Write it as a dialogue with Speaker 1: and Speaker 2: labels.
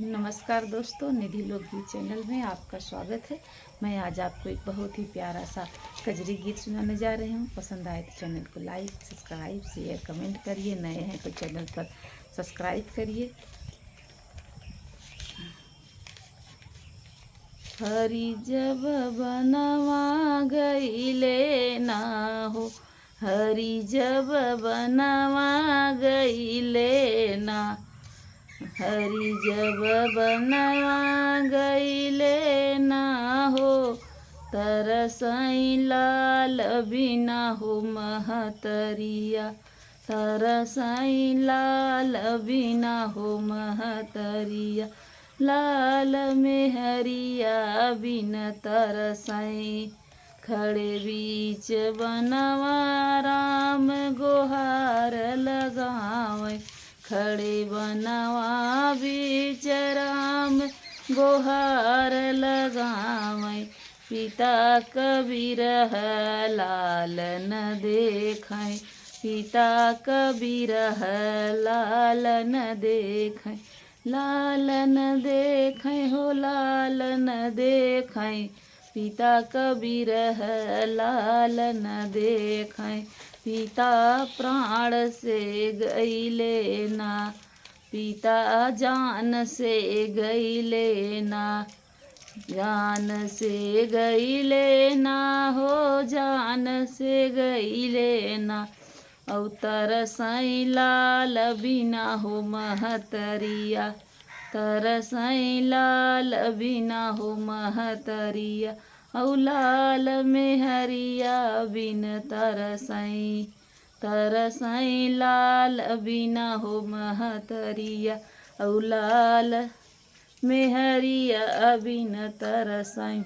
Speaker 1: नमस्कार दोस्तों, निधि लोकगीत चैनल में आपका स्वागत है। मैं आज आपको एक बहुत ही प्यारा सा कजरी गीत सुनाने जा रही हूँ। पसंद आए तो चैनल को लाइक, सब्सक्राइब, शेयर, कमेंट करिए। नए हैं तो चैनल पर सब्सक्राइब करिए। हरि जब बनवा गईले ना हो, हरि जब बनवा गईले ना, हरि जब बनवा गईले ना हो, तरसई लाल बिना हो महतरिया, तरसई लाल बिना हो महतरिया, लाल में हरिया बिन तरसई, खड़े बीच बनवा राम गोहार लगावे, खड़े बनवा बीच राम गोहार लगावे, पिता कबीर लाल न देखाय, पिता कबीर लाल न देखाय, लाल न देखाय हो लाल न देखाय, पिता कबीर लाल न देखाय, पिता प्राण से गईले ना, पिता जान से गईले ना, जान से गईले ना हो, जान से गईले ना, अवतर साई लाल बिना हो महतरिया, तरसई लाल बिना हो महतरिया, औ लाल में हरिया बिन तरसई, तरसई लाल बिना हो महतरिया, औ लाल में हरिया बिन तरसई।